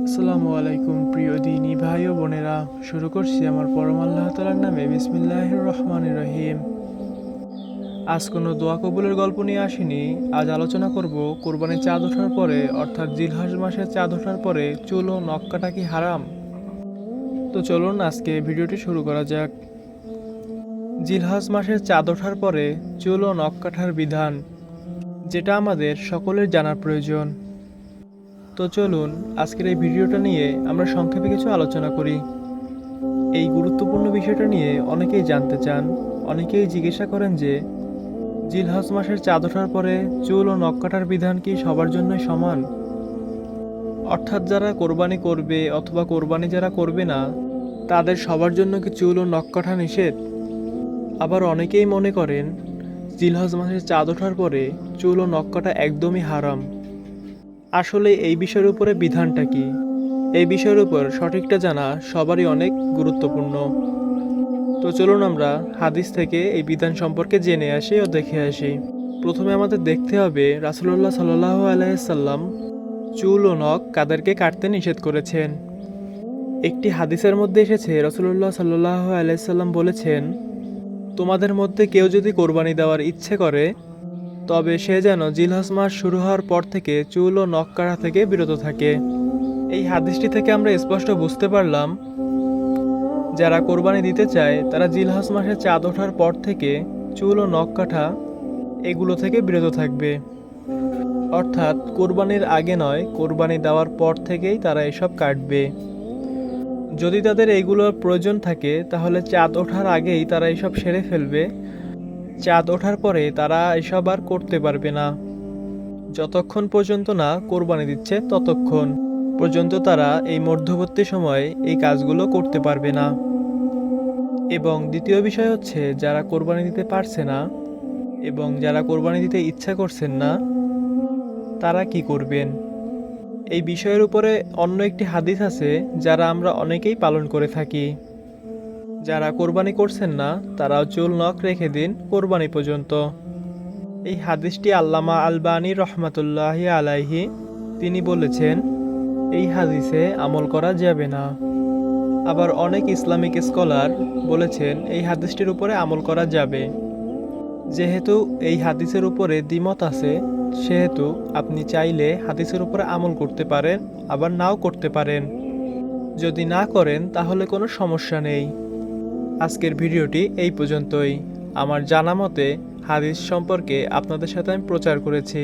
আসসালামু আলাইকুম প্রিয় দিনী ভাই ও বোনেরা। শুরু করছি আমার পরম আল্লাহ তাআলার নামে, বিসমিল্লাহির রহমানির রহিম। আজ কোনো দোয়া কবুলের গল্প নিয়ে আসিনি। আজ আলোচনা করব কোরবানির চাঁদ ওঠার পরে, অর্থাৎ জিলহজ মাসের চাঁদ ওঠার পরে চুল ও নখ কাটা কি হারাম? তো চলুন আজকে ভিডিওটি শুরু করা যাক। জিলহজ মাসের চাঁদ ওঠার পরে চুল ও নখ কাটার বিধান, যেটা আমাদের সকলের জানার প্রয়োজন। তো চলুন আজকের এই ভিডিওটা নিয়ে আমরা সংক্ষেপে কিছু আলোচনা করি। এই গুরুত্বপূর্ণ বিষয়টা নিয়ে অনেকেই জানতে চান। অনেকেই জিজ্ঞাসা করেন যে জিলহজ মাসের চাঁদ ওঠার পরে চুল ও নখ কাটার বিধান কি সবার জন্যই সমান? অর্থাৎ যারা কোরবানি করবে অথবা কোরবানি যারা করবে না, তাদের সবার জন্য কি চুল ও নখ কাটা নিষেধ? আবার অনেকেই মনে করেন জিলহজ মাসের চাঁদ ওঠার পরে চুল ও নখ কাটা একদমই হারাম। আসলে এই বিষয়ের উপরে বিধানটা কি, এই বিষয়ের উপর সঠিকটা জানা সবারই অনেক গুরুত্বপূর্ণ। তো চলুন আমরা হাদিস থেকে এই বিধান সম্পর্কে জেনে আসি ও দেখে আসি। প্রথমে আমাদের দেখতে হবে রাসূলুল্লাহ সাল্লাল্লাহু আলাইহি সাল্লাম চুল ও নখ কাদেরকে কাটতে নিষেধ করেছেন। একটি হাদিসের মধ্যে এসেছে রাসূলুল্লাহ সাল্লাল্লাহু আলাইহি সাল্লাম বলেছেন, তোমাদের মধ্যে কেউ যদি কোরবানি দেওয়ার ইচ্ছে করে, তবে সে যেন জিলহজ মাস শুরু হওয়ার পর থেকে চুল ও নখ কাটা থেকে বিরত থাকে। এই হাদিসটি থেকে আমরা স্পষ্ট বুঝতে পারলাম, যারা কোরবানি দিতে চায় তারা জিলহজ মাসের চাঁদ ওঠার পর থেকে চুল ও নখ কাটা এগুলো থেকে বিরত থাকবে। অর্থাৎ কোরবানির আগে নয়, কোরবানি দেওয়ার পর থেকেই তারা এসব কাটবে। যদি তাদের এইগুলোর প্রয়োজন থাকে তাহলে চাঁদ ওঠার আগেই তারা এসব সেরে ফেলবে। চাঁদ ওঠার পরে তারা এসব আর করতে পারবে না। যতক্ষণ পর্যন্ত না কোরবানি দিচ্ছে ততক্ষণ পর্যন্ত তারা এই মধ্যবর্তী সময়ে এই কাজগুলো করতে পারবে না। এবং দ্বিতীয় বিষয় হচ্ছে, যারা কোরবানি দিতে পারছে না এবং যারা কোরবানি দিতে ইচ্ছা করছেন না, তারা কি করবেন? এই বিষয়ের উপরে অন্য একটি হাদিস আছে যারা আমরা অনেকেই পালন করে থাকি। যারা কোরবানি করছেন না তারাও চুল নখ রেখে দিন কোরবানি পর্যন্ত। এই হাদিসটি আল্লামা আলবানী রহমাতুল্লাহি আলাইহি তিনি বলেছেন, এই হাদিসে আমল করা যাবে না। আবার অনেক ইসলামিক স্কলার বলেছেন এই হাদিসটির উপরে আমল করা যাবে। যেহেতু এই হাদিসের উপরে দ্বিমত আছে, সেহেতু আপনি চাইলে হাদিসের উপরে আমল করতে পারেন, আবার নাও করতে পারেন। যদি না করেন তাহলে কোনো সমস্যা নেই। আজকের ভিডিওটি এই পর্যন্তই। আমার জানা মতে হাদিস সম্পর্কে আপনাদের সাথে আমি প্রচার করেছি।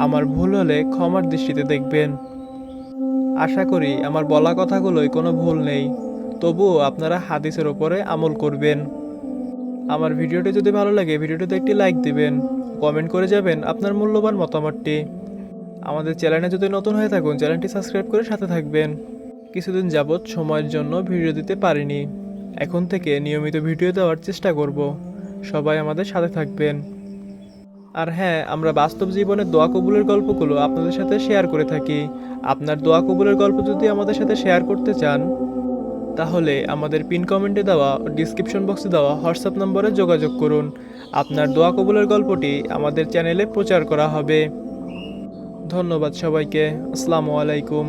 আমার ভুল হলে ক্ষমার দৃষ্টিতে দেখবেন। আশা করি আমার বলা কথাগুলোই কোনো ভুল নেই। তবুও আপনারা হাদিসের ওপরে আমল করবেন। আমার ভিডিওটি যদি ভালো লাগে ভিডিওটিতে একটি লাইক দিবেন, কমেন্ট করে যাবেন আপনার মূল্যবান মতামতটি। আমাদের চ্যানেলে যদি নতুন হয়ে থাকুন চ্যানেলটি সাবস্ক্রাইব করে সাথে থাকবেন। কিছুদিন যাবৎ সময়ের জন্য ভিডিও দিতে পারিনি, এখন থেকে নিয়মিত ভিডিও দেওয়ার চেষ্টা করব। সবাই আমাদের সাথে থাকবেন। আর হ্যাঁ, আমরা বাস্তব জীবনে দোয়া কবুলের গল্পগুলো আপনাদের সাথে শেয়ার করে থাকি। আপনার দোয়া কবুলের গল্প যদি আমাদের সাথে শেয়ার করতে চান, তাহলে আমাদের পিন কমেন্টে দেওয়া ডিসক্রিপশন বক্সে দেওয়া হোয়াটসঅ্যাপ নম্বরে যোগাযোগ করুন। আপনার দোয়া কবুলের গল্পটি আমাদের চ্যানেলে প্রচার করা হবে। ধন্যবাদ সবাইকে। আসসালামু আলাইকুম।